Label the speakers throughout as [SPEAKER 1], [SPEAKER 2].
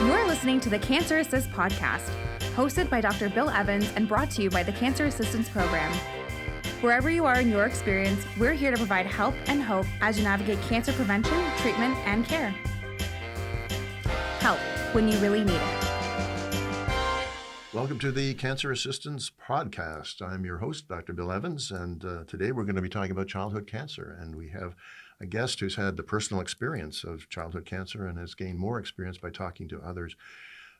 [SPEAKER 1] You're listening to the Cancer Assist podcast, hosted by Dr. Bill Evans and brought to you by the Cancer Assistance Program. Wherever you are in your experience, we're here to provide help and hope as you navigate cancer prevention, treatment, and care. Help when you really need it.
[SPEAKER 2] Welcome to the Cancer Assistance Podcast. I'm your host, Dr. Bill Evans, and today we're going to be talking about childhood cancer. And we have a guest who's had the personal experience of childhood cancer and has gained more experience by talking to others.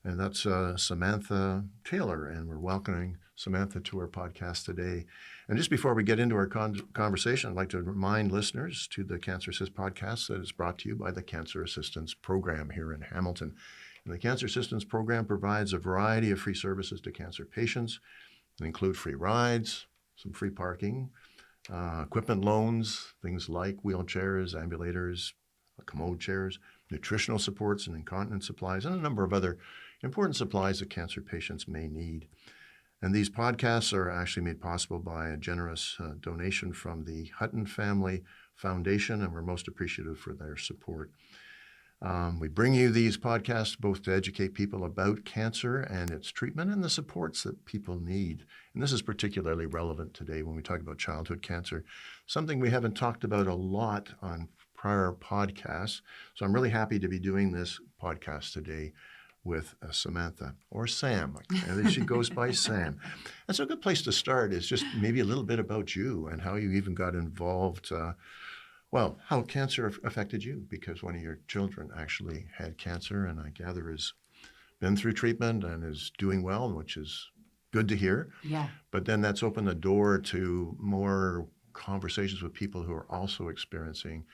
[SPEAKER 2] And that's Samantha Taylor, and we're welcoming Samantha to our podcast today. And just before we get into our conversation, I'd like to remind listeners to the Cancer Assist Podcast that it's brought to you by the Cancer Assistance Program here in Hamilton. And the Cancer Assistance Program provides a variety of free services to cancer patients. They include free rides, some free parking, equipment loans, things like wheelchairs, ambulators, commode chairs, nutritional supports and incontinence supplies, and a number of other important supplies that cancer patients may need. And these podcasts are actually made possible by a generous donation from the Hutton Family Foundation, and we're most appreciative for their support. We bring you these podcasts both to educate people about cancer and its treatment and the supports that people need. And this is particularly relevant today when we talk about childhood cancer, something we haven't talked about a lot on prior podcasts. So I'm really happy to be doing this podcast today with Samantha, or Sam. And she goes by Sam. And so a good place to start is just maybe a little bit about you and how you even got involved. How cancer affected you, because one of your children actually had cancer and I gather has been through treatment and is doing well, which is good to hear.
[SPEAKER 3] Yeah.
[SPEAKER 2] But then that's opened the door to more conversations with people who are also experiencing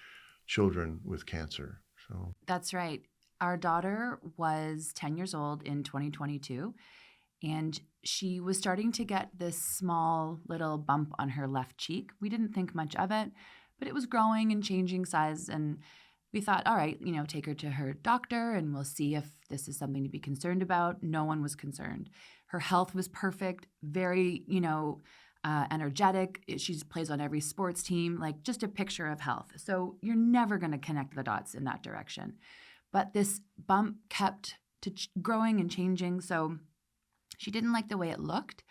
[SPEAKER 2] children with cancer. So
[SPEAKER 3] That's right. Our daughter was 10 years old in 2022, and she was starting to get this small little bump on her left cheek. We didn't think much of it, but it was growing and changing size, and we thought, all right, take her to her doctor and we'll see if this is something to be concerned about. No one was concerned. Her health was perfect, very, energetic. She plays on every sports team, like just a picture of health. So you're never going to connect the dots in that direction. But this bump kept growing and changing, so she didn't like the way it looked.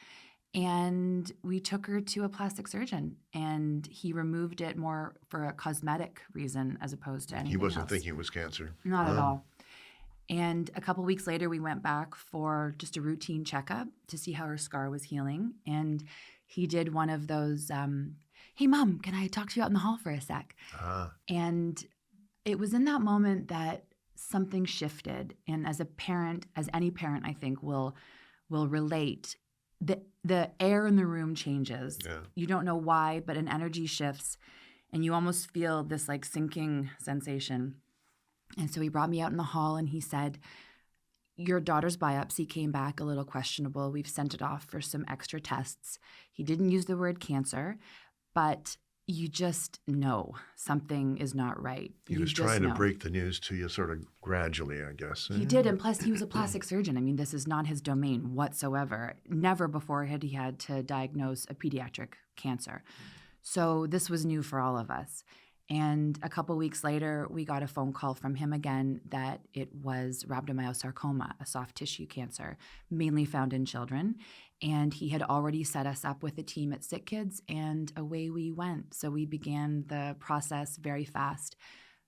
[SPEAKER 3] And we took her to a plastic surgeon, and he removed it more for a cosmetic reason as opposed to anything else.
[SPEAKER 2] he wasn't thinking it was cancer.
[SPEAKER 3] Not at all. And a couple weeks later, we went back for just a routine checkup to see how her scar was healing. And he did one of those, hey, Mom, can I talk to you out in the hall for a sec? And it was in that moment that something shifted. And as a parent, as any parent, I think, will relate, the air in the room changes.
[SPEAKER 2] Yeah.
[SPEAKER 3] You don't know why, but an energy shifts, and you almost feel this like sinking sensation. And so he brought me out in the hall and he said, your daughter's biopsy came back a little questionable. We've sent it off for some extra tests. He didn't use the word cancer, but you just know something is not right.
[SPEAKER 2] He was trying to break the news to you sort of gradually, I guess.
[SPEAKER 3] He did, and plus he was a plastic surgeon. I mean, this is not his domain whatsoever. Never before had he had to diagnose a pediatric cancer. So this was new for all of us. And a couple weeks later, we got a phone call from him again that it was rhabdomyosarcoma, a soft tissue cancer, mainly found in children. And he had already set us up with a team at Sick Kids, and away we went. So we began the process very fast.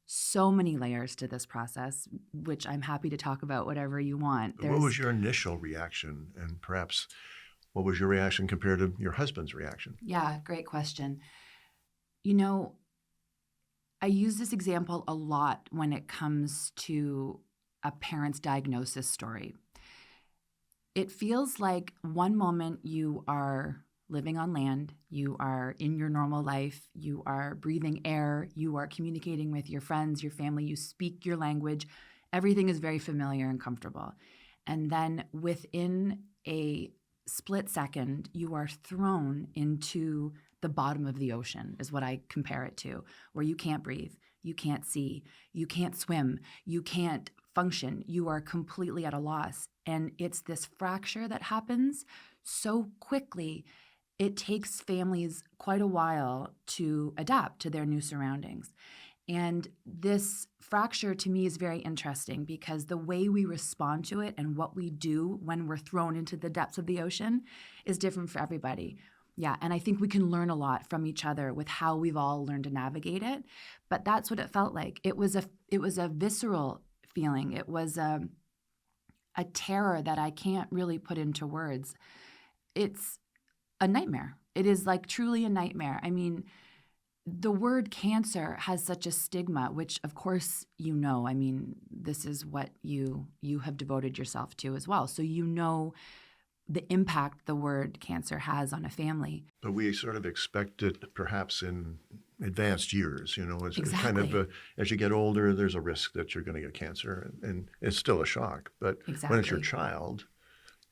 [SPEAKER 3] So many layers to this process, which I'm happy to talk about whatever you want.
[SPEAKER 2] What was your initial reaction, and perhaps what was your reaction compared to your husband's reaction?
[SPEAKER 3] Yeah, great question. I use this example a lot when it comes to a parent's diagnosis story. It feels like one moment you are living on land, you are in your normal life, you are breathing air, you are communicating with your friends, your family, you speak your language, everything is very familiar and comfortable. And then within a split second, you are thrown into the bottom of the ocean, is what I compare it to, where you can't breathe, you can't see, you can't swim, you can't function, you are completely at a loss. And it's this fracture that happens so quickly, it takes families quite a while to adapt to their new surroundings. And this fracture to me is very interesting because the way we respond to it and what we do when we're thrown into the depths of the ocean is different for everybody. Yeah, and I think we can learn a lot from each other with how we've all learned to navigate it. But that's what it felt like. It was a visceral feeling. It was a terror that I can't really put into words. It's a nightmare. It is like truly a nightmare. I mean, the word cancer has such a stigma, which of course you know. I mean, this is what you have devoted yourself to as well. So you know the impact the word cancer has on a family.
[SPEAKER 2] But we sort of expect it perhaps in advanced years, it's
[SPEAKER 3] Exactly.
[SPEAKER 2] kind of as you get older, there's a risk that you're going to get cancer, and it's still a shock. But when it's your child,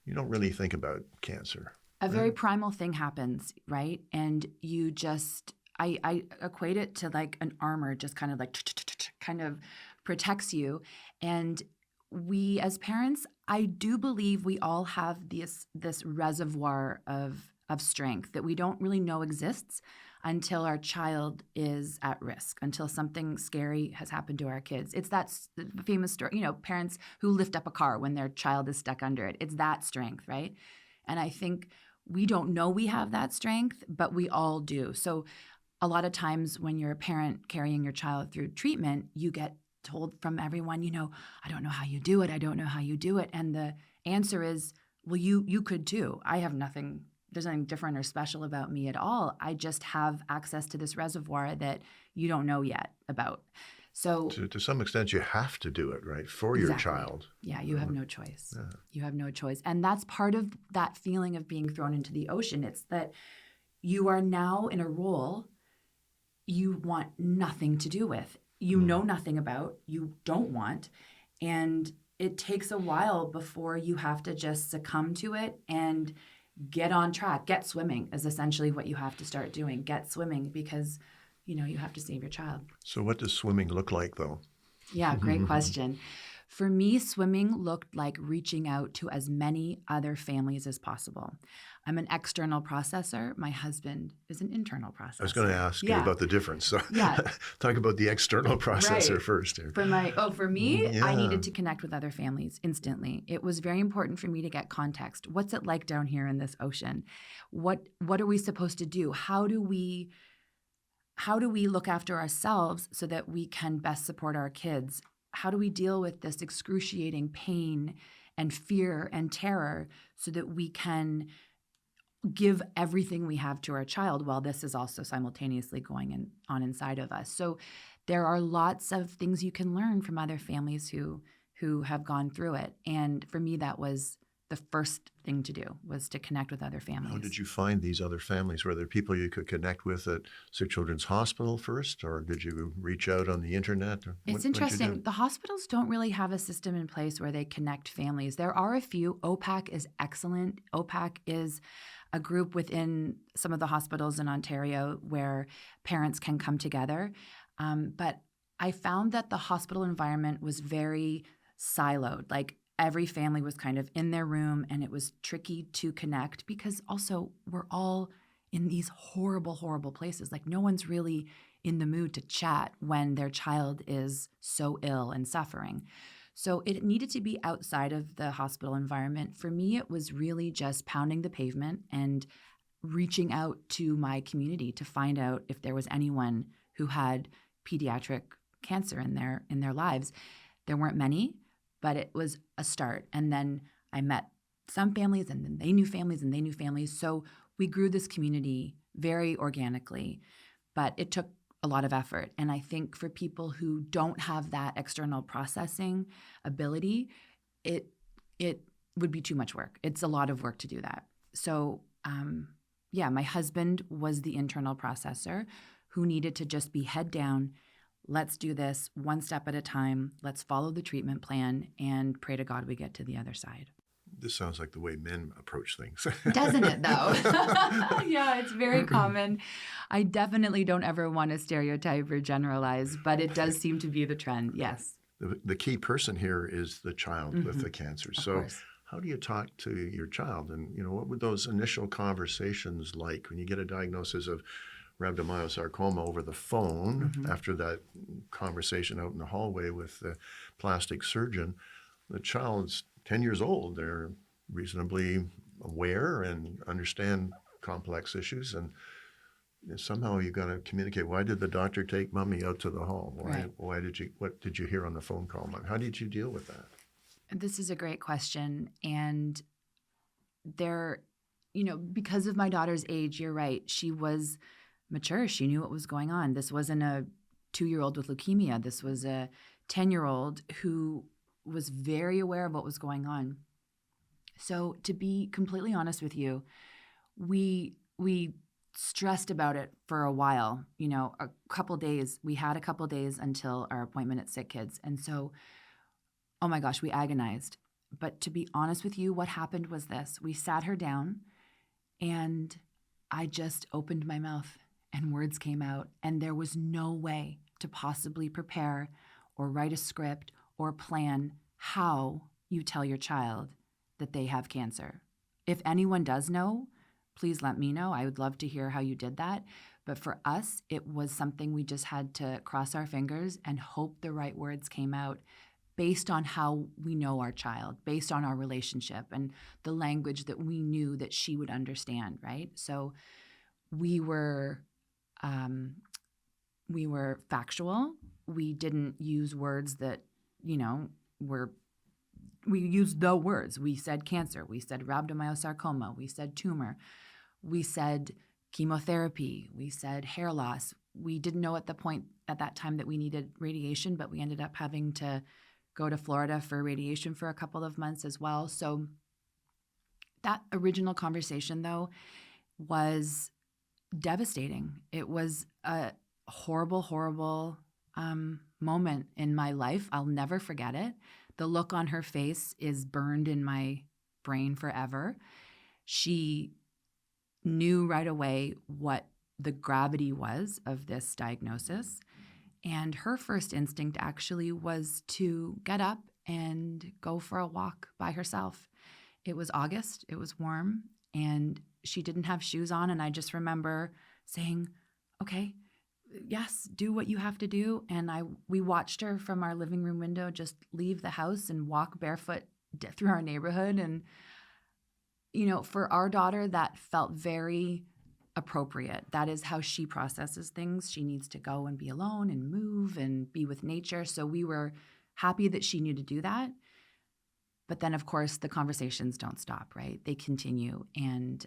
[SPEAKER 2] you don't really think about cancer.
[SPEAKER 3] A very primal thing happens, right? And you just, I equate it to like an armor, just kind of like kind of protects you. And we as parents, I do believe we all have this reservoir of strength that we don't really know exists until our child is at risk, until something scary has happened to our kids. It's that famous story, parents who lift up a car when their child is stuck under it. It's that strength, right? And I think we don't know we have that strength, but we all do. So a lot of times when you're a parent carrying your child through treatment, you get told from everyone, I don't know how you do it. I don't know how you do it. And the answer is, well, you could too. There's nothing different or special about me at all. I just have access to this reservoir that you don't know yet about. So
[SPEAKER 2] to some extent, you have to do it, right, for your child.
[SPEAKER 3] Yeah, you have no choice.
[SPEAKER 2] Yeah.
[SPEAKER 3] You have no choice. And that's part of that feeling of being thrown into the ocean. It's that you are now in a role you want nothing to do with. You know nothing about, you don't want, and it takes a while before you have to just succumb to it and get on track. Get swimming is essentially what you have to start doing. Get swimming because, you have to save your child.
[SPEAKER 2] So what does swimming look like, though?
[SPEAKER 3] Yeah, great question. For me, swimming looked like reaching out to as many other families as possible. I'm an external processor. My husband is an internal processor.
[SPEAKER 2] I was going to ask you about the difference. So talk about the external processor first here.
[SPEAKER 3] For me, I needed to connect with other families instantly. It was very important for me to get context. What's it like down here in this ocean? What are we supposed to do? How do we look after ourselves so that we can best support our kids? How do we deal with this excruciating pain and fear and terror so that we can give everything we have to our child while this is also simultaneously going on inside of us? So there are lots of things you can learn from other families who have gone through it. And for me, that was the first thing to do, was to connect with other families.
[SPEAKER 2] How did you find these other families? Were there people you could connect with at Sick Children's Hospital first, or did you reach out on the internet?
[SPEAKER 3] It's interesting. The hospitals don't really have a system in place where they connect families. There are a few. OPAC is excellent. OPAC is a group within some of the hospitals in Ontario where parents can come together. But I found that the hospital environment was very siloed. Like, every family was kind of in their room, and it was tricky to connect because also we're all in these horrible, horrible places. Like, no one's really in the mood to chat when their child is so ill and suffering. So it needed to be outside of the hospital environment. For me, it was really just pounding the pavement and reaching out to my community to find out if there was anyone who had pediatric cancer in their lives. There weren't many, but it was a start. And then I met some families, and then they knew families, and they knew families. So we grew this community very organically, but it took a lot of effort. And I think for people who don't have that external processing ability, it would be too much work. It's a lot of work to do that. So my husband was the internal processor who needed to just be head down. Let's do this one step at a time. Let's follow the treatment plan and pray to God we get to the other side.
[SPEAKER 2] This sounds like the way men approach things.
[SPEAKER 3] Doesn't it, though? Yeah, it's very common. I definitely don't ever want to stereotype or generalize, but it does seem to be the trend, yes.
[SPEAKER 2] The key person here is the child with the cancer.
[SPEAKER 3] Of
[SPEAKER 2] So
[SPEAKER 3] course.
[SPEAKER 2] how do you talk to your child? And, what were those initial conversations like when you get a diagnosis of rhabdomyosarcoma over the phone after that conversation out in the hallway with the plastic surgeon. The child's 10 years old. They're reasonably aware and understand complex issues, and somehow you got to communicate. Why did the doctor take mommy out to the hall? What did you hear on the phone call? How did you deal with that?
[SPEAKER 3] This is a great question. And there, because of my daughter's age, you're right. She was mature. She knew what was going on. This wasn't a 2-year-old with leukemia. This was a 10-year-old who was very aware of what was going on. So to be completely honest with you, we stressed about it for a while, a couple days. We had a couple days until our appointment at Sick Kids. And so, oh my gosh, we agonized. But to be honest with you, what happened was this. We sat her down and I just opened my mouth and words came out. And there was no way to possibly prepare or write a script or plan how you tell your child that they have cancer. If anyone does know, please let me know. I would love to hear how you did that. But for us, it was something we just had to cross our fingers and hope the right words came out based on how we know our child, based on our relationship and the language that we knew that she would understand, right? So we were factual. We didn't use words that, we used the words. We said cancer. We said rhabdomyosarcoma. We said tumor. We said chemotherapy. We said hair loss. We didn't know at that time that we needed radiation, but we ended up having to go to Florida for radiation for a couple of months as well. So that original conversation, though, was devastating. It was a horrible, horrible moment in my life. I'll never forget it. The look on her face is burned in my brain forever. She knew right away what the gravity was of this diagnosis. And her first instinct actually was to get up and go for a walk by herself. It was August, it was warm, and she didn't have shoes on. And I just remember saying, okay, yes, do what you have to do. And we watched her from our living room window just leave the house and walk barefoot through our neighborhood. And, for our daughter, that felt very appropriate. That is how she processes things. She needs to go and be alone and move and be with nature. So we were happy that she knew to do that. But then, of course, the conversations don't stop, right? They continue. And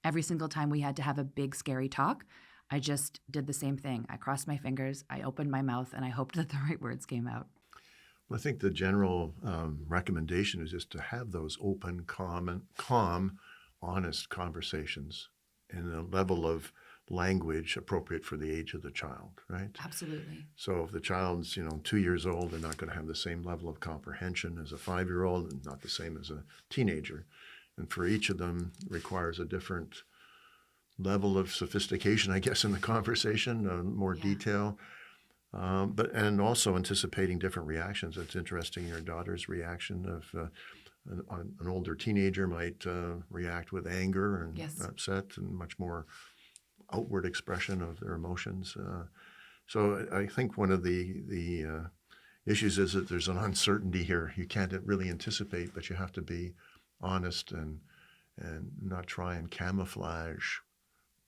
[SPEAKER 3] every single time we had to have a big, scary talk, I just did the same thing. I crossed my fingers, I opened my mouth, and I hoped that the right words came out.
[SPEAKER 2] Well, I think the general recommendation is just to have those open, calm, honest conversations in a level of language appropriate for the age of the child, right?
[SPEAKER 3] Absolutely.
[SPEAKER 2] So if the child's, 2 years old, they're not going to have the same level of comprehension as a 5-year-old and not the same as a teenager. And for each of them requires a different level of sophistication, I guess, in the conversation, more detail, and also anticipating different reactions. It's interesting, your daughter's reaction of an older teenager might react with anger and upset and much more outward expression of their emotions. So I think one of the issues is that there's an uncertainty here. You can't really anticipate, but you have to be honest and not try and camouflage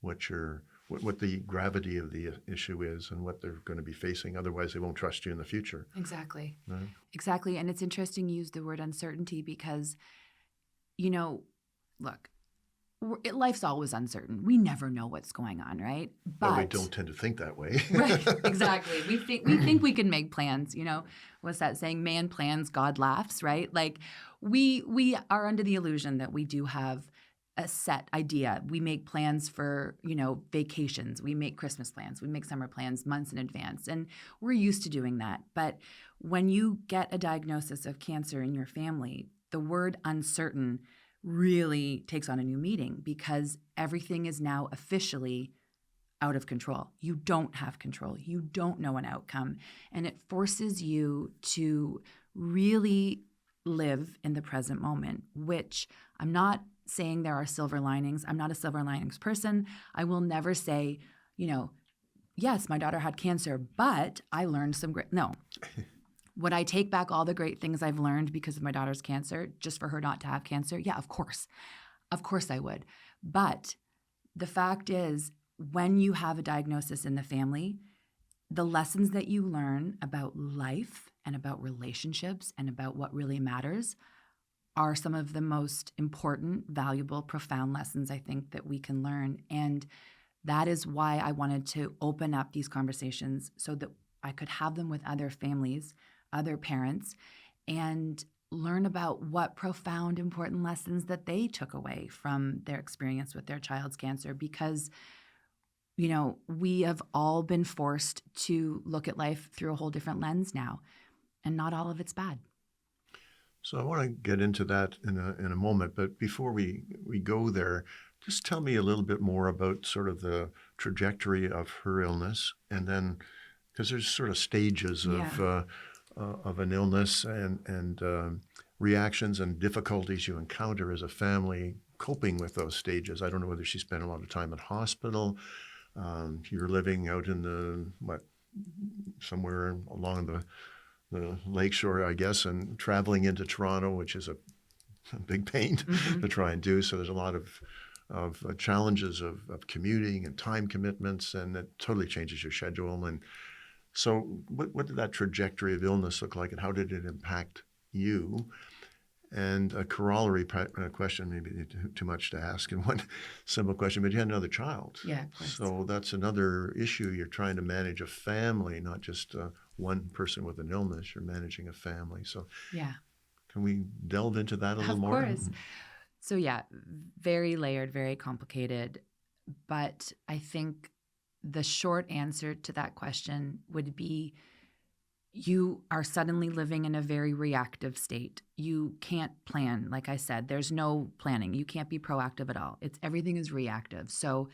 [SPEAKER 2] what the gravity of the issue is and what they're going to be facing. Otherwise, they won't trust you in the future.
[SPEAKER 3] Exactly.
[SPEAKER 2] Right?
[SPEAKER 3] Exactly. And it's interesting you use the word uncertainty because, look, life's always uncertain. We never know what's going on, right?
[SPEAKER 2] But we don't tend to think that way.
[SPEAKER 3] Right. Exactly. We think we can make plans. What's that saying? Man plans, God laughs, right? Like we are under the illusion that we do have a set idea. We make plans for, vacations. We make Christmas plans. We make summer plans months in advance. And we're used to doing that. But when you get a diagnosis of cancer in your family, the word uncertain really takes on a new meaning because everything is now officially out of control. You don't have control. You don't know an outcome. And it forces you to really live in the present moment, which I'm not saying there are silver linings. I'm not a silver linings person. I will never say yes, my daughter had cancer, but I learned some great, no. Would I take back all the great things I've learned because of my daughter's cancer just for her not to have cancer? Yeah, of course. Of course I would. But the fact is, when you have a diagnosis in the family, the lessons that you learn about life and about relationships and about what really matters are some of the most important, valuable, profound lessons I think that we can learn. And that is why I wanted to open up these conversations so that I could have them with other families, other parents, and learn about what profound, important lessons that they took away from their experience with their child's cancer. Because, we have all been forced to look at life through a whole different lens now, and not all of it's bad.
[SPEAKER 2] So I want to get into that in a moment, but before we go there, just tell me a little bit more about sort of the trajectory of her illness, and then because there's sort of stages of an illness and reactions and difficulties you encounter as a family coping with those stages. I don't know whether she spent a lot of time in hospital. You're living out in somewhere along the lakeshore, I guess, and traveling into Toronto, which is a big pain to try and do. So there's a lot of challenges of commuting and time commitments, and it totally changes your schedule. And so what did that trajectory of illness look like, and how did it impact you? And a corollary question, maybe too much to ask in one simple question, but you had another child.
[SPEAKER 3] Yeah, of course.
[SPEAKER 2] So that's another issue. You're trying to manage a family, not just one person with an illness. You're managing a family. So
[SPEAKER 3] yeah,
[SPEAKER 2] can we delve into that a little more?
[SPEAKER 3] Of course. So yeah, very layered, very complicated. But I think the short answer to that question would be, you are suddenly living in a very reactive state. You can't plan. Like I said, there's no planning. You can't be proactive at all. Everything is reactive. So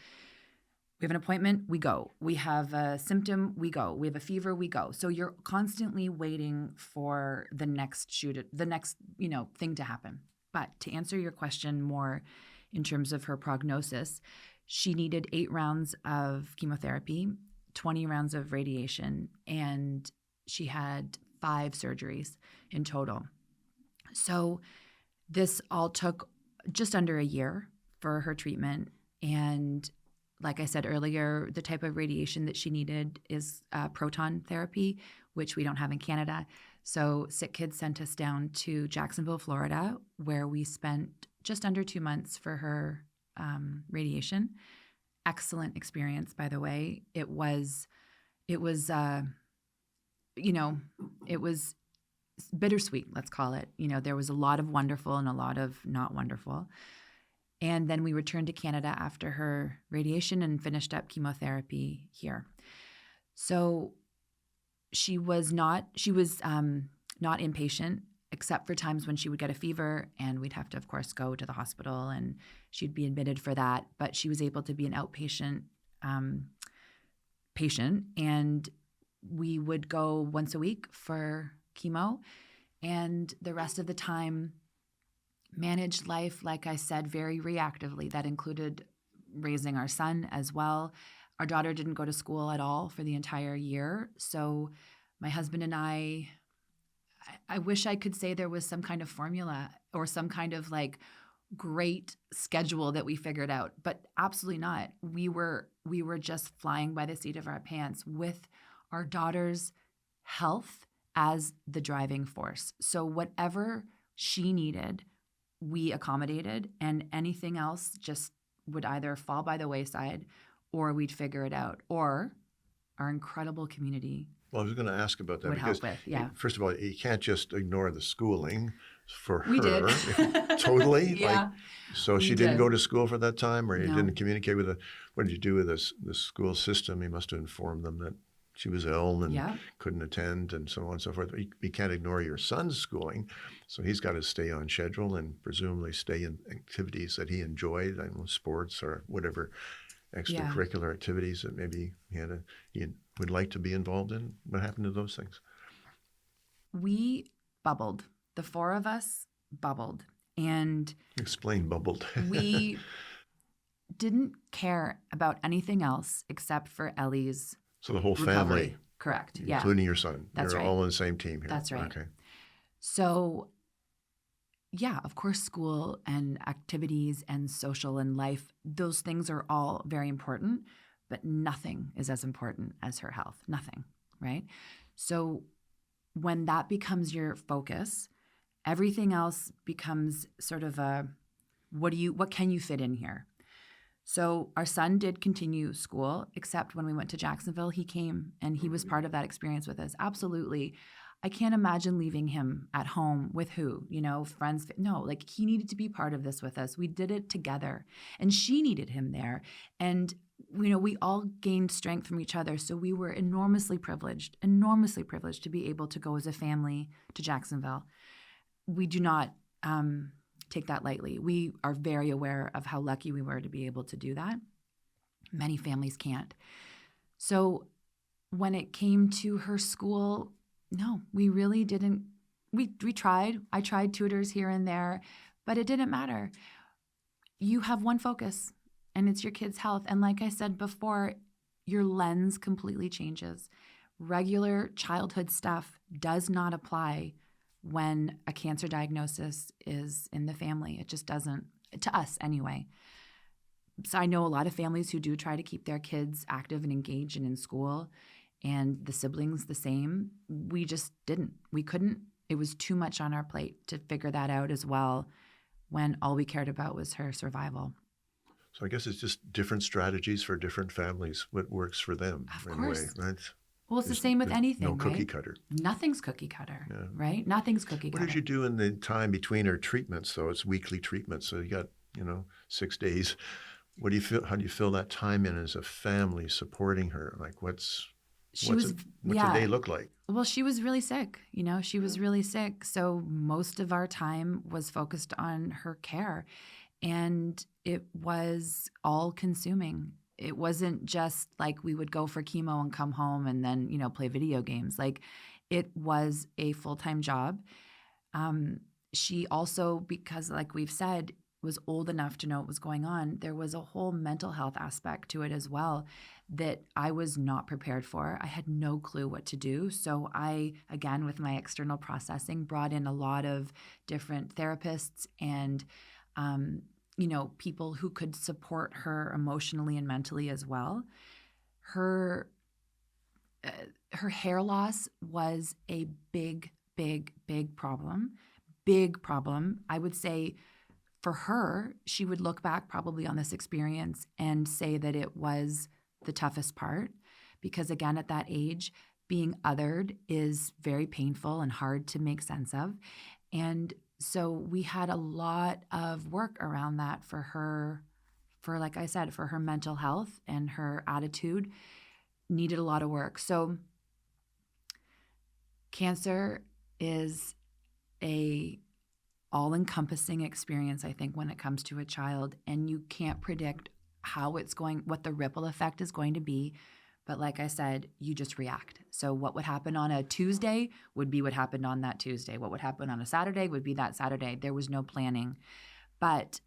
[SPEAKER 3] we have an appointment, we go. We have a symptom, we go. We have a fever, we go. So you're constantly waiting for the next thing to happen. But to answer your question more in terms of her prognosis, she needed 8 rounds of chemotherapy, 20 rounds of radiation, and she had 5 surgeries in total. So this all took just under a year for her treatment. And like I said earlier, the type of radiation that she needed is proton therapy, which we don't have in Canada. So Sick Kids sent us down to Jacksonville, Florida, where we spent just under 2 months for her radiation. Excellent experience, by the way. It was bittersweet, let's call it. There was a lot of wonderful and a lot of not wonderful. And then we returned to Canada after her radiation and finished up chemotherapy here. So she was not inpatient, except for times when she would get a fever and we'd have to, of course, go to the hospital and she'd be admitted for that. But she was able to be an outpatient patient, and we would go once a week for chemo, and the rest of the time managed life, like I said, very reactively. That included raising our son as well. Our daughter didn't go to school at all for the entire year. So my husband and I wish I could say there was some kind of formula or some kind of great schedule that we figured out, but absolutely not. We were just flying by the seat of our pants with our daughter's health as the driving force. So whatever she needed, we accommodated, and anything else just would either fall by the wayside or we'd figure it out, or our incredible community.
[SPEAKER 2] Well, I was going to ask about that
[SPEAKER 3] would
[SPEAKER 2] because,
[SPEAKER 3] help with, yeah.
[SPEAKER 2] First of all, you can't just ignore the schooling for her.
[SPEAKER 3] We did.
[SPEAKER 2] Totally?
[SPEAKER 3] Yeah.
[SPEAKER 2] So she didn't go to school for that time, or you
[SPEAKER 3] No.
[SPEAKER 2] didn't communicate with her? What did you do with the school system? You must have informed them that she was ill and couldn't attend and so on and so forth. You can't ignore your son's schooling, so he's got to stay on schedule and presumably stay in activities that he enjoyed, I don't know, sports or whatever extracurricular activities that maybe he would like to be involved in. What happened to those things?
[SPEAKER 3] We bubbled. The 4 of us bubbled. And
[SPEAKER 2] explain bubbled.
[SPEAKER 3] We didn't care about anything else except for Ellie's
[SPEAKER 2] So the whole
[SPEAKER 3] recovery.
[SPEAKER 2] family,
[SPEAKER 3] Correct. Yeah.
[SPEAKER 2] including your son,
[SPEAKER 3] That's
[SPEAKER 2] you're
[SPEAKER 3] right.
[SPEAKER 2] all on the same team here.
[SPEAKER 3] That's right.
[SPEAKER 2] Okay.
[SPEAKER 3] So, yeah, of course, school and activities and social and life, those things are all very important, but nothing is as important as her health. Nothing, right? So when that becomes your focus, everything else becomes sort of a, what can you fit in here? So our son did continue school, except when we went to Jacksonville, he came and he was part of that experience with us. Absolutely. I can't imagine leaving him at home with who, friends. No, like he needed to be part of this with us. We did it together and she needed him there. And, we all gained strength from each other. So we were enormously privileged to be able to go as a family to Jacksonville. We do not take that lightly. We are very aware of how lucky we were to be able to do that. Many families can't. So when it came to her school, no, we really didn't. We tried. I tried tutors here and there, but it didn't matter. You have one focus, and it's your kid's health. And like I said before, your lens completely changes. Regular childhood stuff does not apply when a cancer diagnosis is in the family. It just doesn't, to us anyway. So I know a lot of families who do try to keep their kids active and engaged and in school, and the siblings the same. We just didn't. We couldn't. It was too much on our plate to figure that out as well when all we cared about was her survival.
[SPEAKER 2] So I guess it's just different strategies for different families, what works for them
[SPEAKER 3] Of
[SPEAKER 2] in
[SPEAKER 3] course.
[SPEAKER 2] a way, right?
[SPEAKER 3] Well, it's the same with anything,
[SPEAKER 2] no cookie
[SPEAKER 3] right?
[SPEAKER 2] cutter.
[SPEAKER 3] Nothing's cookie cutter,
[SPEAKER 2] Yeah.
[SPEAKER 3] right? Nothing's cookie cutter.
[SPEAKER 2] What did you do in the time between her treatments? So it's weekly treatments. So you got, 6 days. What do you feel? How do you fill that time in as a family supporting her? Like what's a day look like?
[SPEAKER 3] Well, she was really sick. She was really sick. So most of our time was focused on her care, and it was all consuming. It wasn't just like we would go for chemo and come home and then, play video games. Like it was a full-time job. She also, because like we've said, was old enough to know what was going on, there was a whole mental health aspect to it as well that I was not prepared for. I had no clue what to do. So I, again, with my external processing, brought in a lot of different therapists and people who could support her emotionally and mentally as well. Her hair loss was a big problem. Big problem. I would say for her, she would look back probably on this experience and say that it was the toughest part because, again, at that age, being othered is very painful and hard to make sense of. And so we had a lot of work around that for her, like I said, for her mental health and her attitude needed a lot of work. So cancer is a all-encompassing experience, I think, when it comes to a child, and you can't predict what the ripple effect is going to be. But like I said, you just react. So what would happen on a Tuesday would be what happened on that Tuesday. What would happen on a Saturday would be that Saturday. There was no planning. But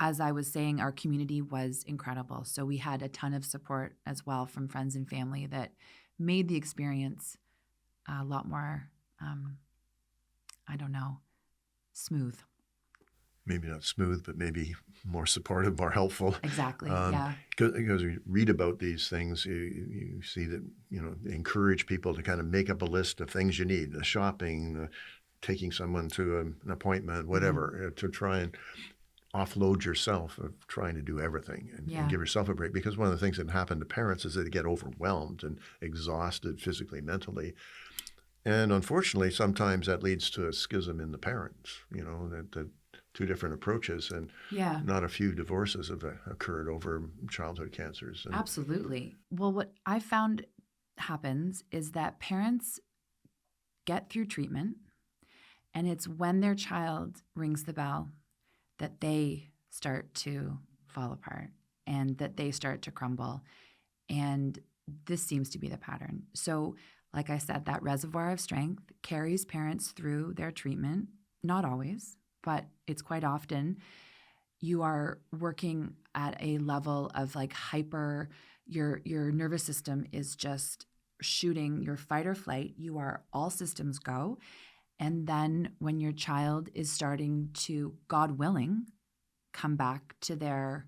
[SPEAKER 3] as I was saying, our community was incredible. So we had a ton of support as well from friends and family that made the experience a lot more, smooth.
[SPEAKER 2] Maybe not smooth, but maybe more supportive, more helpful.
[SPEAKER 3] Exactly, yeah.
[SPEAKER 2] Because you read about these things, you see that, they encourage people to kind of make up a list of things you need, the shopping, taking someone to an appointment, whatever, to try and offload yourself of trying to do everything and give yourself a break. Because one of the things that happen to parents is that they get overwhelmed and exhausted physically, mentally. And unfortunately, sometimes that leads to a schism in the parents, that two different approaches, and not a few divorces have occurred over childhood cancers.
[SPEAKER 3] Absolutely. Well, what I found happens is that parents get through treatment, and it's when their child rings the bell that they start to fall apart and that they start to crumble. And this seems to be the pattern. So, like I said, that reservoir of strength carries parents through their treatment, not always, but it's quite often. You are working at a level of like your nervous system is just shooting your fight or flight. You are all systems go. And then when your child is starting to, God willing, come back to their,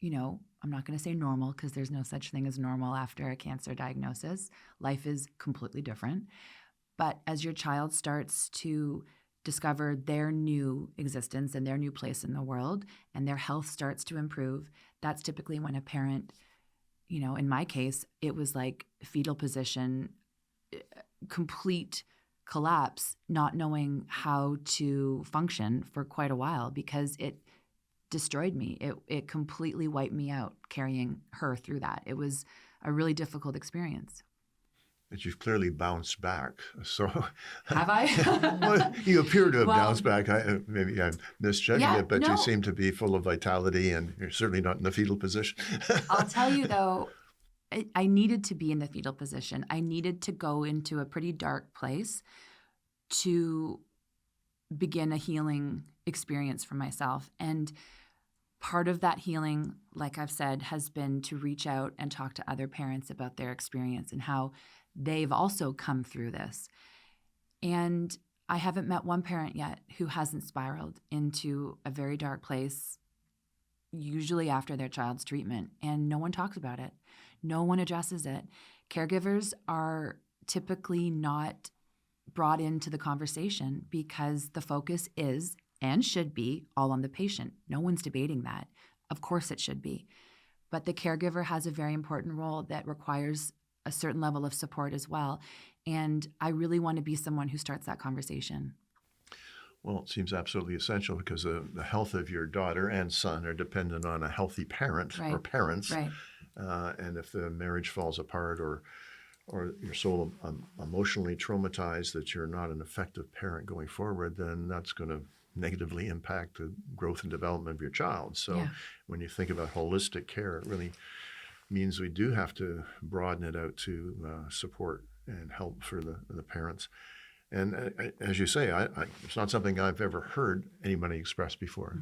[SPEAKER 3] I'm not going to say normal because there's no such thing as normal after a cancer diagnosis. Life is completely different. But as your child starts to discover their new existence and their new place in the world and their health starts to improve, that's typically when a parent, in my case, it was like fetal position, complete collapse, not knowing how to function for quite a while because it destroyed me. It completely wiped me out carrying her through that. It was a really difficult experience.
[SPEAKER 2] But you've clearly bounced back. So
[SPEAKER 3] have I?
[SPEAKER 2] Well, you appear to have bounced back. Maybe I'm misjudging it, but
[SPEAKER 3] no.
[SPEAKER 2] You seem to be full of vitality, and you're certainly not in the fetal position.
[SPEAKER 3] I'll tell you though, I needed to be in the fetal position. I needed to go into a pretty dark place to begin a healing experience for myself. And part of that healing, like I've said, has been to reach out and talk to other parents about their experience and how they've also come through this. And I haven't met one parent yet who hasn't spiraled into a very dark place, usually after their child's treatment, and no one talks about it. No one addresses it. Caregivers are typically not brought into the conversation because the focus is and should be all on the patient. No one's debating that. Of course it should be. But the caregiver has a very important role that requires a certain level of support as well. And I really want to be someone who starts that conversation.
[SPEAKER 2] Well, it seems absolutely essential because the health of your daughter and son are dependent on a healthy parent or parents.
[SPEAKER 3] Right.
[SPEAKER 2] And if the marriage falls apart or you're so emotionally traumatized that you're not an effective parent going forward, then that's going to negatively impact the growth and development of your child. So when you think about holistic care, it really means we do have to broaden it out to support and help for the parents. And as you say, it's not something I've ever heard anybody express before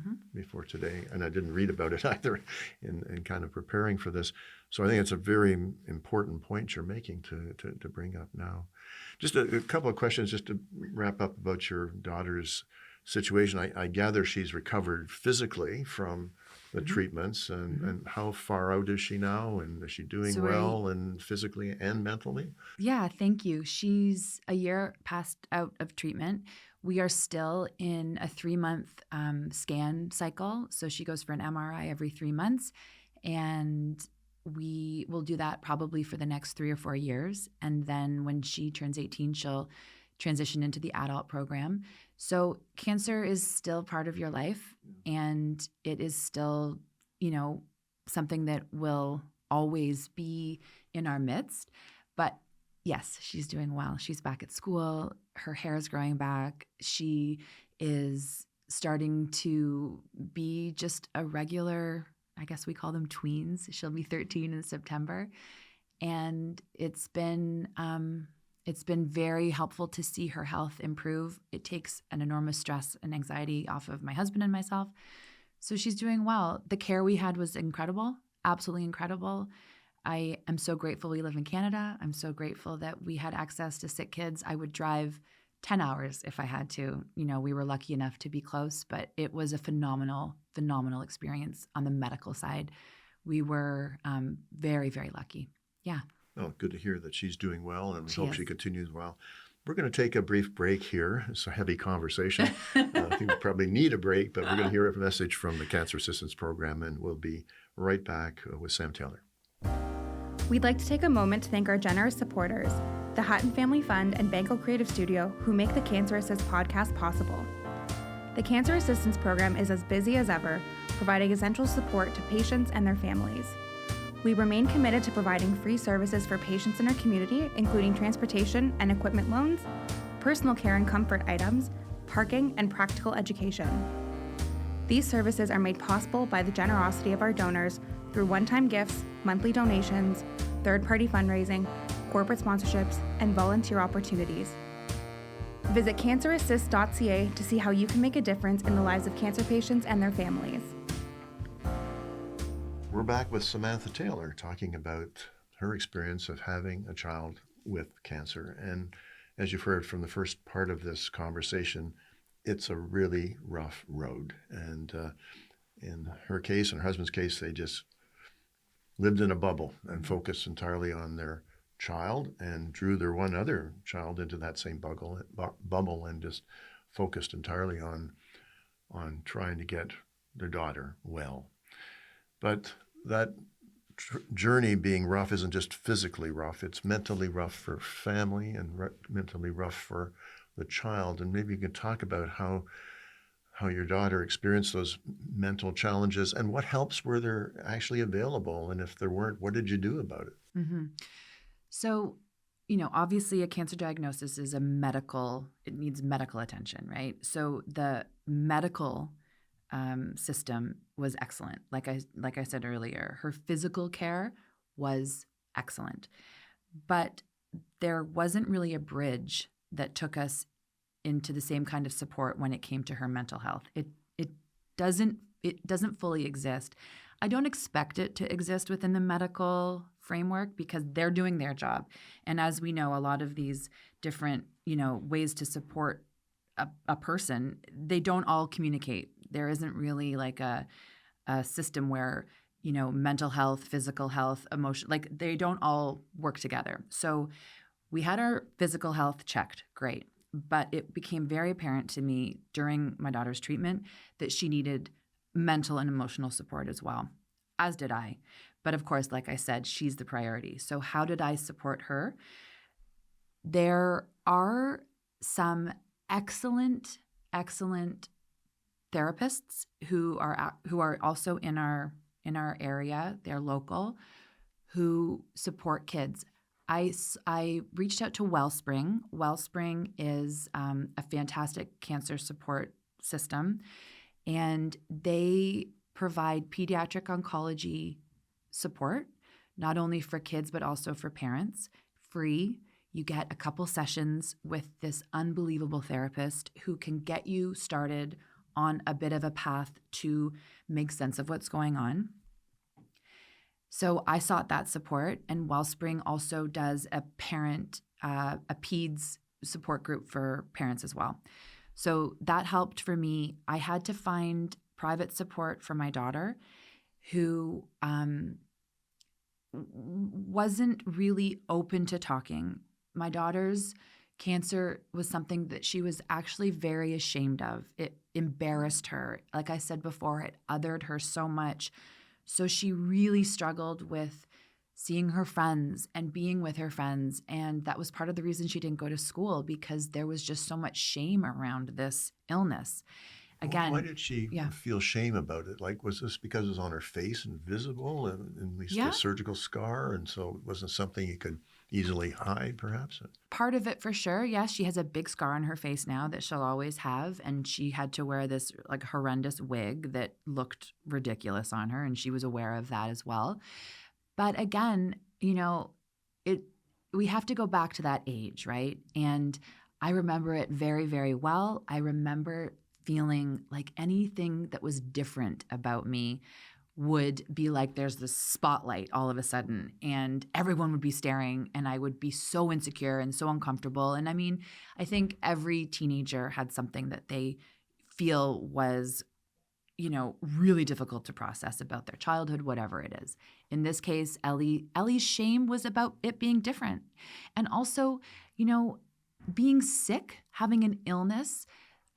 [SPEAKER 2] today, and I didn't read about it either in kind of preparing for this. So I think it's a very important point you're making to bring up now. Just a couple of questions just to wrap up about your daughter's situation. I gather she's recovered physically from the treatments, and how far out is she now, and is she doing well and physically and mentally?
[SPEAKER 3] Yeah, thank you. She's a year past out of treatment. We are still in a 3-month scan cycle. So she goes for an MRI every 3 months, and we will do that probably for the next 3 or 4 years. And then when she turns 18, she'll transition into the adult program. So cancer is still part of your life, and it is still, something that will always be in our midst. But yes, she's doing well. She's back at school. Her hair is growing back. She is starting to be just a regular, I guess we call them tweens. She'll be 13 in September. And it's been very helpful to see her health improve. It takes an enormous stress and anxiety off of my husband and myself. So she's doing well. The care we had was incredible, absolutely incredible. I am so grateful we live in Canada. I'm so grateful that we had access to sick kids. I would drive 10 hours if I had to. We were lucky enough to be close, but it was a phenomenal experience on the medical side. We were very, very lucky. Yeah.
[SPEAKER 2] Oh, good to hear that she's doing well, and we hope she continues well. We're going to take a brief break here. It's a heavy conversation. I think we probably need a break, but we're going to hear a message from the Cancer Assistance Program, and we'll be right back with Sam Taylor.
[SPEAKER 1] We'd like to take a moment to thank our generous supporters, the Hutton Family Fund and Banco Creative Studio, who make the Cancer Assist podcast possible. The Cancer Assistance Program is as busy as ever, providing essential support to patients and their families. We remain committed to providing free services for patients in our community, including transportation and equipment loans, personal care and comfort items, parking, and practical education. These services are made possible by the generosity of our donors through one-time gifts, monthly donations, third-party fundraising, corporate sponsorships, and volunteer opportunities. Visit cancerassist.ca to see how you can make a difference in the lives of cancer patients and their families.
[SPEAKER 2] We're back with Samantha Taylor talking about her experience of having a child with cancer. And as you've heard from the first part of this conversation, it's a really rough road. And in her case, in her husband's case, they just lived in a bubble and focused entirely on their child and drew their one other child into that same bubble and just focused entirely on trying to get their daughter well. But that journey being rough isn't just physically rough, it's mentally rough for family and mentally rough for the child. And maybe you can talk about how your daughter experienced those mental challenges and what helps were there actually available. And if there weren't, what did you do about it?
[SPEAKER 3] Mm-hmm. So, obviously a cancer diagnosis is it needs medical attention, right? So the medical system was excellent. Like I said earlier, her physical care was excellent, but there wasn't really a bridge that took us into the same kind of support when it came to her mental health. It doesn't fully exist. I don't expect it to exist within the medical framework because they're doing their job. And as we know, a lot of these different, ways to support a person, they don't all communicate. There isn't really like a system where, mental health, physical health, emotion, like they don't all work together. So we had our physical health checked, great. But it became very apparent to me during my daughter's treatment that she needed mental and emotional support as well, as did I. But of course, like I said, she's the priority. So how did I support her? There are some excellent therapists who are also in our area, they're local, who support kids. I reached out to Wellspring. Wellspring is a fantastic cancer support system, and they provide pediatric oncology support, not only for kids but also for parents, free. You get a couple sessions with this unbelievable therapist who can get you started on a bit of a path to make sense of what's going on. So I sought that support, and Wellspring also does a PEDS support group for parents as well. So that helped for me. I had to find private support for my daughter who wasn't really open to talking. My daughter's cancer was something that she was actually very ashamed of. It embarrassed her. Like I said before, it othered her so much. So she really struggled with seeing her friends and being with her friends. And that was part of the reason she didn't go to school, because there was just so much shame around this illness. Again,
[SPEAKER 2] why did she feel shame about it? Like, was this because it was on her face and visible, and at least a surgical scar, and so it wasn't something you could easily hide, perhaps?
[SPEAKER 3] Part of it for sure, yes. She has a big scar on her face now that she'll always have, and she had to wear this like horrendous wig that looked ridiculous on her, and she was aware of that as well. But again, we have to go back to that age, right? And I remember it very, very well. I remember feeling like anything that was different about me would be like there's this spotlight all of a sudden, and everyone would be staring, and I would be so insecure and so uncomfortable. And I mean, I think every teenager had something that they feel was, really difficult to process about their childhood, whatever it is. In this case, Ellie's shame was about it being different. And also, being sick, having an illness.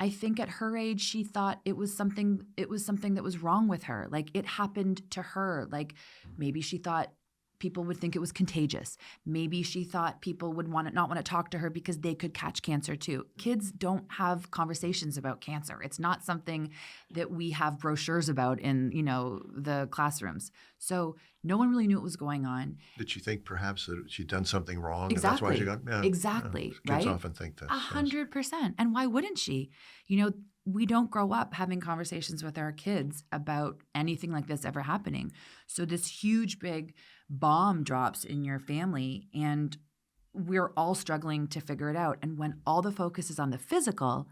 [SPEAKER 3] I think at her age, she thought it was something that was wrong with her. Like it happened to her. Like maybe she thought people would think it was contagious. Maybe she thought people would not want to talk to her because they could catch cancer too. Kids don't have conversations about cancer. It's not something that we have brochures about in, the classrooms. So no one really knew what was going on.
[SPEAKER 2] Did she think perhaps that she'd done something wrong?
[SPEAKER 3] Exactly.
[SPEAKER 2] And that's why she got
[SPEAKER 3] exactly.
[SPEAKER 2] Kids
[SPEAKER 3] right?
[SPEAKER 2] often think that.
[SPEAKER 3] 100%. And why wouldn't she? We don't grow up having conversations with our kids about anything like this ever happening. So this huge, big bomb drops in your family, and we're all struggling to figure it out. And when all the focus is on the physical,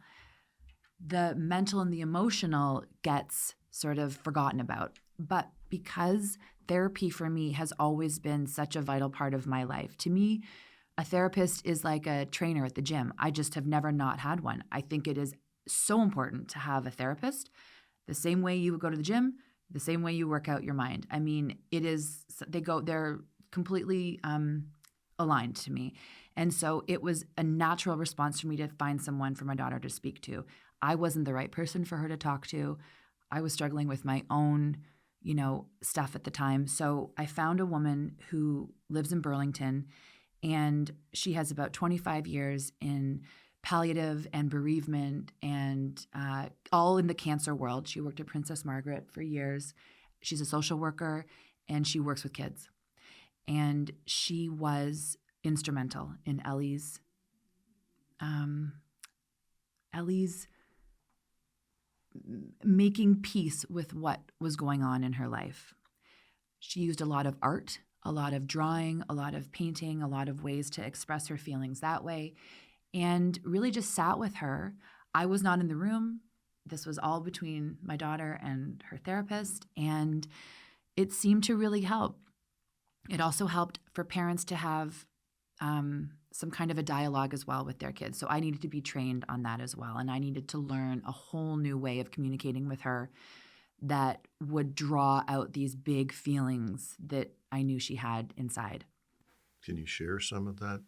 [SPEAKER 3] the mental and the emotional gets sort of forgotten about. But because therapy for me has always been such a vital part of my life. To me, a therapist is like a trainer at the gym. I just have never not had one. I think it is so important to have a therapist the same way you would go to the gym, the same way you work out your mind. I mean, they're completely aligned to me. And so it was a natural response for me to find someone for my daughter to speak to. I wasn't the right person for her to talk to. I was struggling with my own, stuff at the time. So I found a woman who lives in Burlington, and she has about 25 years in palliative and bereavement and all in the cancer world. She worked at Princess Margaret for years. She's a social worker, and she works with kids. And she was instrumental in Ellie's making peace with what was going on in her life. She used a lot of art, a lot of drawing, a lot of painting, a lot of ways to express her feelings that way, and really just sat with her. I was not in the room. This was all between my daughter and her therapist, and it seemed to really help. It also helped for parents to have some kind of a dialogue as well with their kids. So I needed to be trained on that as well, and I needed to learn a whole new way of communicating with her that would draw out these big feelings that I knew she had inside.
[SPEAKER 2] Can you share some of that?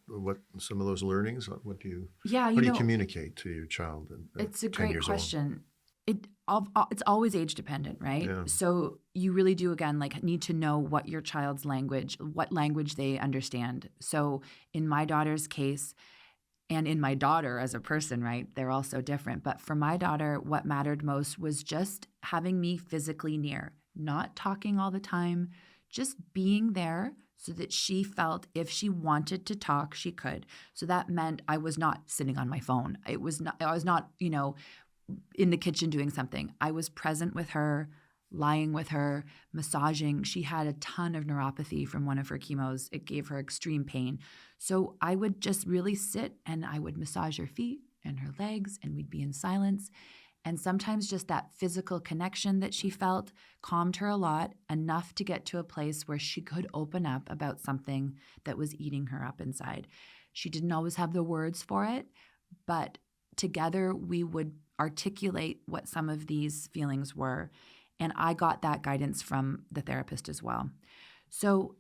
[SPEAKER 2] Some of those learnings? What do you communicate to your child?
[SPEAKER 3] It's a great question. It's always age dependent, right? Yeah. So you really do, again, need to know what your child's what language they understand. So in my daughter's case, and in my daughter as a person, right, they're all so different. But for my daughter, what mattered most was just having me physically near, not talking all the time, just being there so that she felt if she wanted to talk, she could. So that meant I was not sitting on my phone. I was not, in the kitchen doing something. I was present with her, lying with her, massaging. She had a ton of neuropathy from one of her chemos. It gave her extreme pain. So I would just really sit and I would massage her feet and her legs, and we'd be in silence. And sometimes just that physical connection that she felt calmed her a lot, enough to get to a place where she could open up about something that was eating her up inside. She didn't always have the words for it, but together we would articulate what some of these feelings were. And I got that guidance from the therapist as well. So,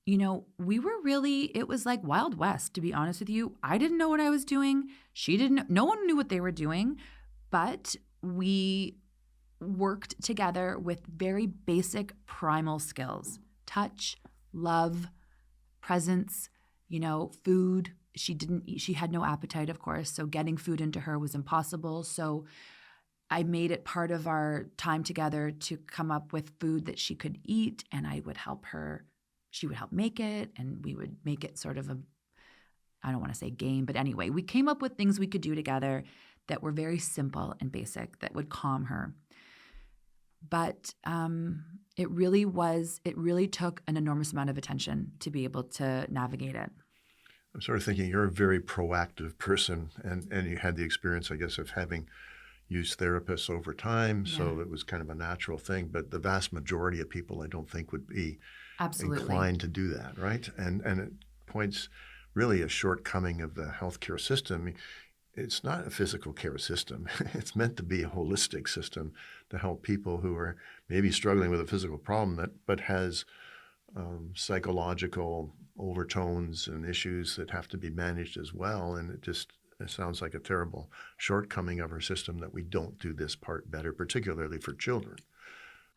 [SPEAKER 3] we were it was like Wild West, to be honest with you. I didn't know what I was doing. She didn't, no one knew what they were doing, but we worked together with very basic primal skills: touch, love, presence, food. She didn't eat. She had no appetite, of course, so getting food into her was impossible. So I made it part of our time together to come up with food that she could eat, and I would help her. She would help make it, and we would make it sort of I don't want to say game, but anyway, we came up with things we could do together that were very simple and basic that would calm her. But it really took an enormous amount of attention to be able to navigate it.
[SPEAKER 2] I'm sort of thinking you're a very proactive person, and you had the experience, I guess, of having used therapists over time, so it was kind of a natural thing. But the vast majority of people, I don't think, would be inclined to do that, right? And it points really a shortcoming of the healthcare system. It's not a physical care system. It's meant to be a holistic system to help people who are maybe struggling with a physical problem but has psychological overtones and issues that have to be managed as well. And it sounds like a terrible shortcoming of our system that we don't do this part better, particularly for children.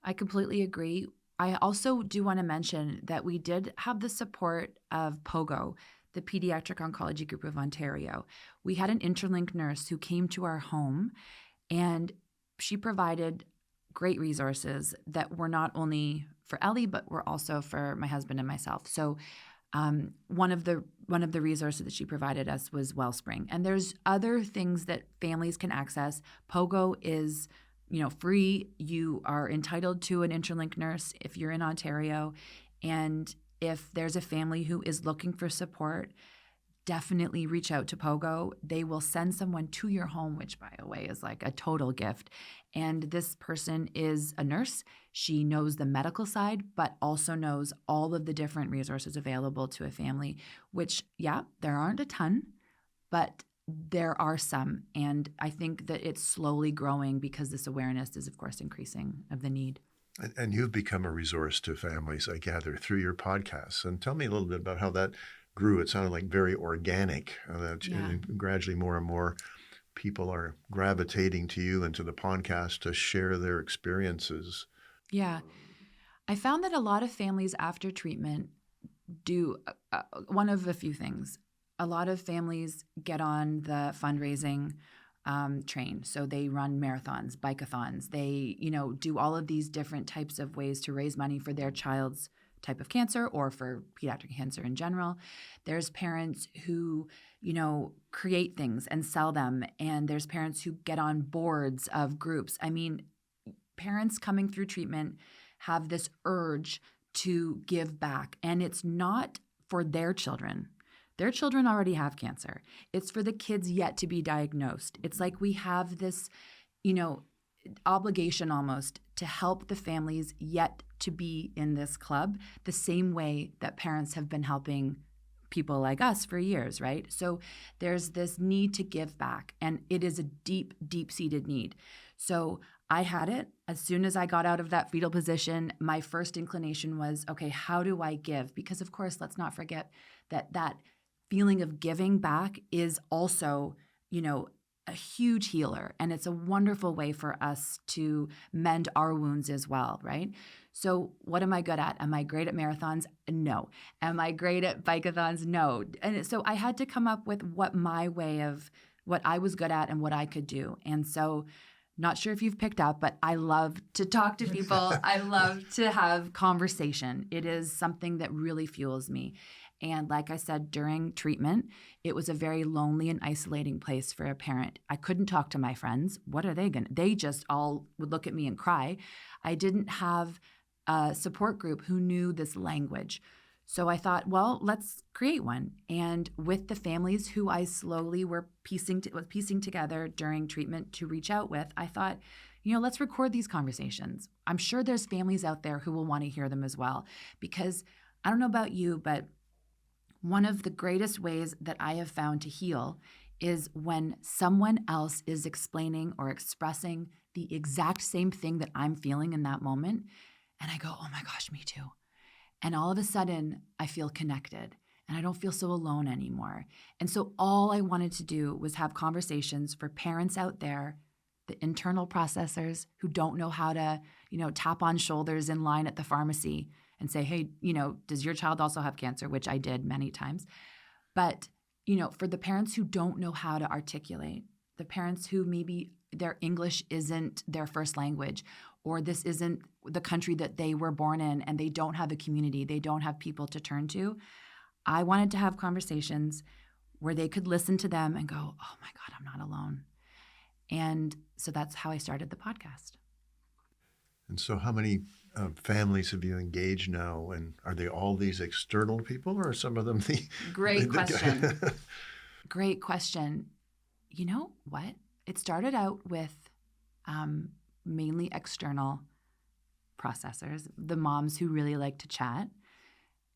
[SPEAKER 3] I completely agree. I also do want to mention that we did have the support of POGO, the Pediatric Oncology Group of Ontario. We had an interlink nurse who came to our home, and she provided great resources that were not only for Ellie, but were also for my husband and myself. So one of the resources that she provided us was Wellspring. And there's other things that families can access. POGO is free. You are entitled to an interlink nurse if you're in Ontario. And if there's a family who is looking for support, definitely reach out to Pogo. They will send someone to your home, which, by the way, is like a total gift. And this person is a nurse. She knows the medical side, but also knows all of the different resources available to a family, which, yeah, there aren't a ton, but there are some. And I think that it's slowly growing because this awareness is, of course, increasing of the need.
[SPEAKER 2] And you've become a resource to families, I gather, through your podcasts. And tell me a little bit about how that grew. It sounded like very organic, and gradually more and more people are gravitating to you and to the podcast to share their experiences.
[SPEAKER 3] Yeah. I found that a lot of families after treatment do one of a few things. A lot of families get on the fundraising train. So they run marathons, bike-a-thons. They, do all of these different types of ways to raise money for their child's type of cancer or for pediatric cancer in general. There's parents who, create things and sell them. And there's parents who get on boards of groups. I mean, parents coming through treatment have this urge to give back. And it's not for their children. Their children already have cancer. It's for the kids yet to be diagnosed. It's like we have this, obligation almost to help the families yet to be in this club the same way that parents have been helping people like us for years, right? So there's this need to give back, and it is a deep, deep-seated need. So I had it. As soon as I got out of that fetal position, my first inclination was, okay, how do I give? Because, of course, let's not forget that feeling of giving back is also, a huge healer, and it's a wonderful way for us to mend our wounds as well, right? So what am I good at? Am I great at marathons? No. Am I great at bike-a-thons? No. And so I had to come up with what I was good at and what I could do. And so not sure if you've picked up, but I love to talk to people. I love to have conversation. It is something that really fuels me. And like I said, during treatment, it was a very lonely and isolating place for a parent. I couldn't talk to my friends. What are they going to? They just all would look at me and cry. I didn't have a support group who knew this language. So I thought, well, let's create one. And with the families who I slowly was piecing together during treatment to reach out with, I thought, let's record these conversations. I'm sure there's families out there who will want to hear them as well. Because I don't know about you, but one of the greatest ways that I have found to heal is when someone else is explaining or expressing the exact same thing that I'm feeling in that moment. And I go, oh my gosh, me too. And all of a sudden, I feel connected and I don't feel so alone anymore. And so all I wanted to do was have conversations for parents out there, the internal processors who don't know how to, tap on shoulders in line at the pharmacy and say, hey, does your child also have cancer? Which I did many times. But, for the parents who don't know how to articulate, the parents who maybe their English isn't their first language, or this isn't the country that they were born in and they don't have a community, they don't have people to turn to, I wanted to have conversations where they could listen to them and go, oh my God, I'm not alone. And so that's how I started the podcast.
[SPEAKER 2] And so how many families have you engaged now? And are they all these external people, or are some of them the...
[SPEAKER 3] Great question. Great question. You know what? It started out with mainly external processors, the moms who really like to chat,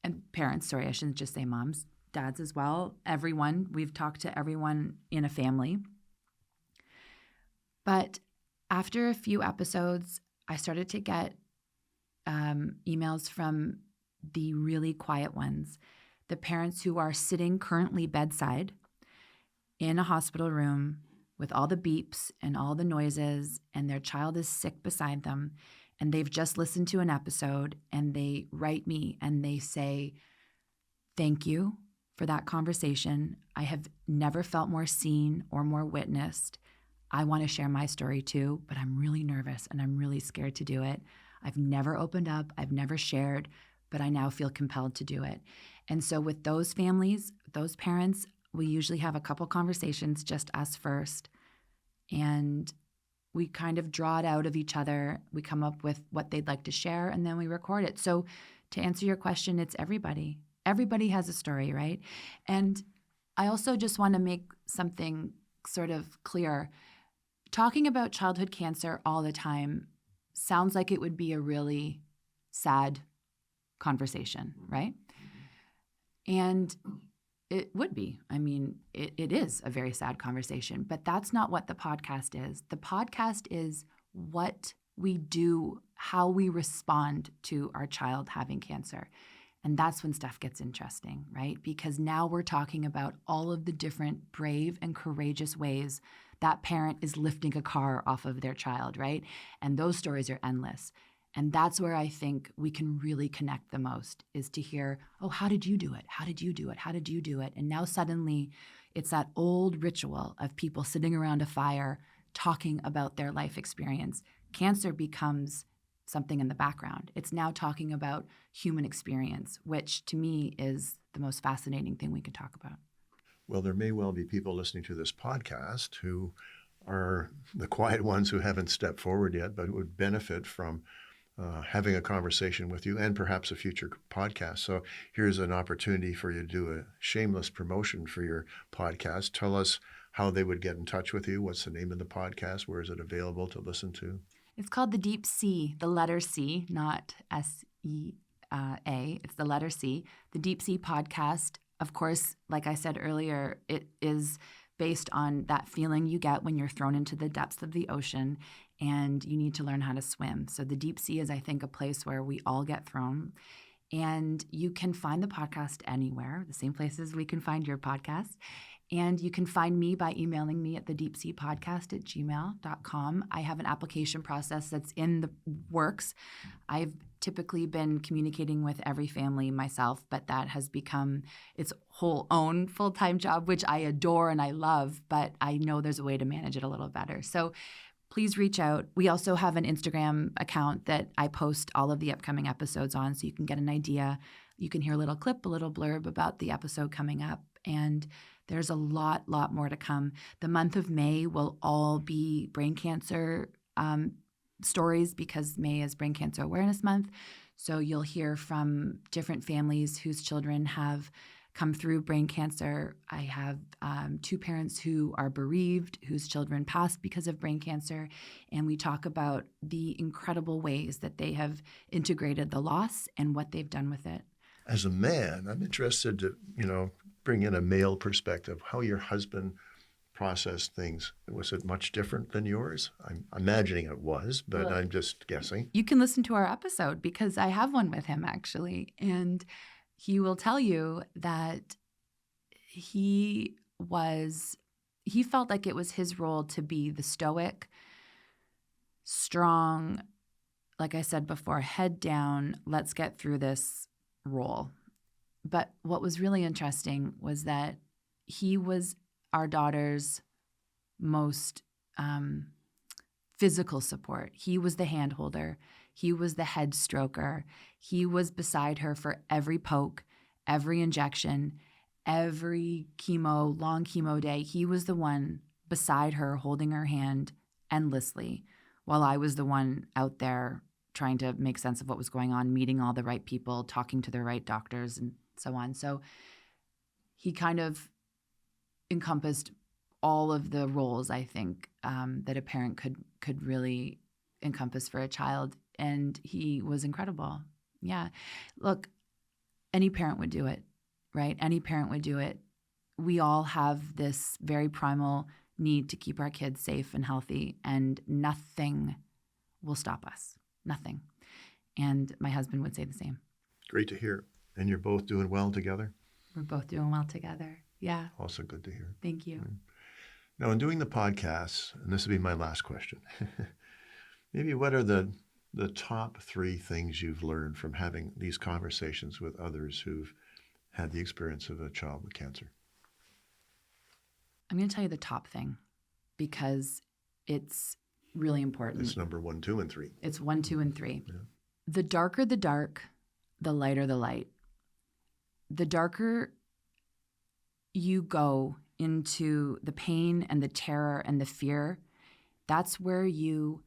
[SPEAKER 3] and parents, sorry, I shouldn't just say moms, dads as well, everyone. We've talked to everyone in a family. But after a few episodes, I started to get emails from the really quiet ones, the parents who are sitting currently bedside in a hospital room with all the beeps and all the noises, and their child is sick beside them, and they've just listened to an episode, and they write me and they say, thank you for that conversation. I have never felt more seen or more witnessed. I want to share my story too, but I'm really nervous and I'm really scared to do it. I've never opened up, I've never shared, but I now feel compelled to do it. And so with those families, those parents, we usually have a couple conversations, just us first, and we kind of draw it out of each other. We come up with what they'd like to share, and then we record it. So to answer your question, it's everybody. Everybody has a story, right? And I also just want to make something sort of clear. Talking about childhood cancer all the time sounds like it would be a really sad conversation, right? And it would be. I mean, it is a very sad conversation, but that's not what the podcast is. The podcast is what we do, how we respond to our child having cancer. And that's when stuff gets interesting, right? Because now we're talking about all of the different brave and courageous ways that parent is lifting a car off of their child, right? And those stories are endless. And that's where I think we can really connect the most, is to hear, oh, how did you do it? How did you do it? How did you do it? And now suddenly it's that old ritual of people sitting around a fire talking about their life experience. Cancer becomes something in the background. It's now talking about human experience, which to me is the most fascinating thing we could talk about.
[SPEAKER 2] Well, there may well be people listening to this podcast who are the quiet ones who haven't stepped forward yet, but who would benefit from having a conversation with you and perhaps a future podcast. So here's an opportunity for you to do a shameless promotion for your podcast. Tell us how they would get in touch with you. What's the name of the podcast? Where is it available to listen to?
[SPEAKER 3] It's called The Deep C, the letter C, not S-E-A. It's the letter C, the Deep Sea Podcast. Of course, like I said earlier, it is based on that feeling you get when you're thrown into the depths of the ocean and you need to learn how to swim. So the deep sea is, I think, a place where we all get thrown. And you can find the podcast anywhere, the same places we can find your podcast. And you can find me by emailing me at thedeepseapodcast@gmail.com. I have an application process that's in the works. I've typically been communicating with every family myself, but that has become its whole own full-time job, which I adore and I love, but I know there's a way to manage it a little better. So please reach out. We also have an Instagram account that I post all of the upcoming episodes on, so you can get an idea. You can hear a little clip, a little blurb about the episode coming up. And there's a lot more to come. The month of May will all be brain cancer stories, because May is Brain Cancer Awareness Month. So you'll hear from different families whose children have come through brain cancer. I have 2 parents who are bereaved, whose children passed because of brain cancer. And we talk about the incredible ways that they have integrated the loss and what they've done with it.
[SPEAKER 2] As a man, I'm interested to, bring in a male perspective, how your husband processed things. Was it much different than yours? I'm imagining it was, but I'm just guessing.
[SPEAKER 3] You can listen to our episode, because I have one with him, actually. And he will tell you that he felt like it was his role to be the stoic, strong, like I said before, head down, let's get through this role. But what was really interesting was that he was our daughter's most physical support. He was the hand holder. He was the head stroker. He was beside her for every poke, every injection, every long chemo day. He was the one beside her, holding her hand endlessly, while I was the one out there trying to make sense of what was going on, meeting all the right people, talking to the right doctors, and so on. So he kind of encompassed all of the roles, I think, that a parent could really encompass for a child. And he was incredible. Yeah. Look, any parent would do it, right? Any parent would do it. We all have this very primal need to keep our kids safe and healthy, and nothing will stop us. Nothing. And my husband would say the same.
[SPEAKER 2] Great to hear. And you're both doing well together?
[SPEAKER 3] We're both doing well together. Yeah.
[SPEAKER 2] Also good to hear.
[SPEAKER 3] Thank you.
[SPEAKER 2] Now, in doing the podcast, and this will be my last question, maybe what are the top 3 things you've learned from having these conversations with others who've had the experience of a child with cancer?
[SPEAKER 3] I'm going to tell you the top thing, because it's really important.
[SPEAKER 2] It's number 1, 2, and 3.
[SPEAKER 3] It's 1, 2, and 3.
[SPEAKER 2] Yeah.
[SPEAKER 3] The darker the dark, the lighter the light. The darker you go into the pain and the terror and the fear, that's where you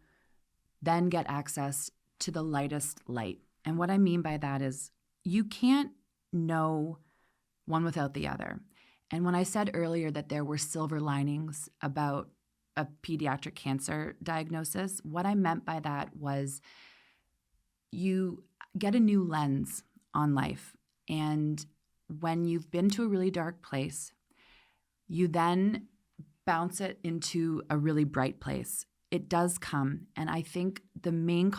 [SPEAKER 3] then get access to the lightest light. And what I mean by that is you can't know one without the other. And when I said earlier that there were silver linings about a pediatric cancer diagnosis, what I meant by that was you get a new lens on life. And when you've been to a really dark place, you then bounce it into a really bright place. It does come. And I think the main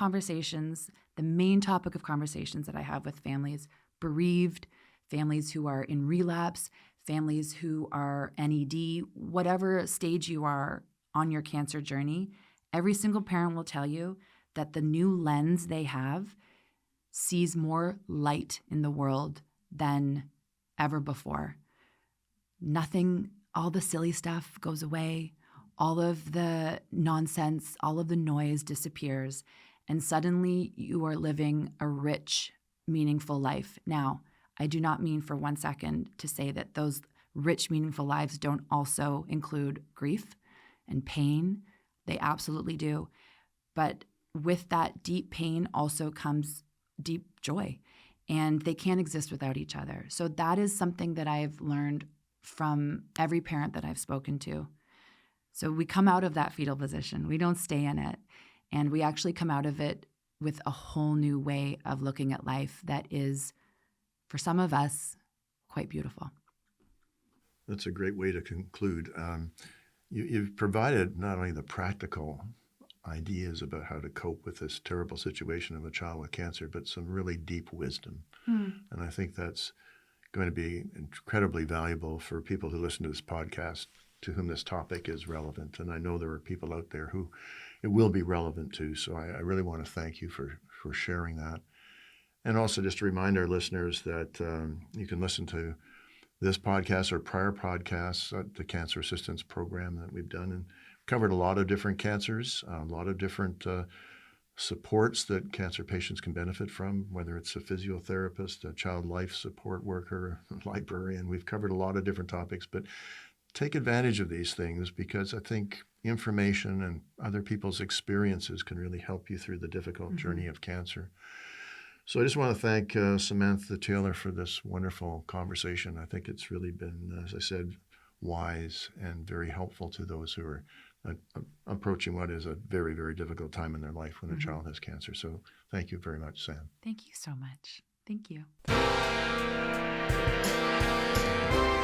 [SPEAKER 3] topic of conversations that I have with families, bereaved, families who are in relapse, families who are NED, whatever stage you are on your cancer journey, every single parent will tell you that the new lens they have sees more light in the world than ever before. Nothing, all the silly stuff goes away, all of the nonsense, all of the noise disappears, and suddenly you are living a rich, meaningful life. Now, I do not mean for one second to say that those rich, meaningful lives don't also include grief and pain. They absolutely do. But with that deep pain also comes deep joy, and they can't exist without each other. So that is something that I've learned from every parent that I've spoken to. So we come out of that fetal position. We don't stay in it. And we actually come out of it with a whole new way of looking at life that is, for some of us, quite beautiful.
[SPEAKER 2] That's a great way to conclude. You've provided not only the practical ideas about how to cope with this terrible situation of a child with cancer, but some really deep wisdom. And I think that's going to be incredibly valuable for people who listen to this podcast to whom this topic is relevant. And I know there are people out there who it will be relevant to. So I really want to thank you for sharing that. And also just to remind our listeners that you can listen to this podcast or prior podcasts at the Cancer Assistance Program that we've done, and covered a lot of different cancers, a lot of different supports that cancer patients can benefit from, whether it's a physiotherapist, a child life support worker, a librarian. We've covered a lot of different topics, but take advantage of these things because I think information and other people's experiences can really help you through the difficult journey of cancer. So I just want to thank Samantha Taylor for this wonderful conversation. I think it's really been, as I said, wise and very helpful to those who are approaching what is a very, very difficult time in their life when a child has cancer. So thank you very much, Sam.
[SPEAKER 3] Thank you so much. Thank you.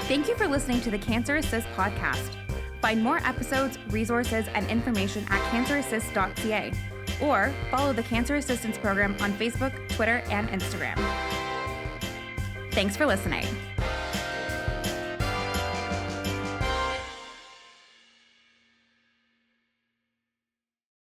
[SPEAKER 1] Thank you for listening to the Cancer Assist podcast. Find more episodes, resources, and information at cancerassist.ca or follow the Cancer Assistance Program on Facebook, Twitter, and Instagram. Thanks for listening.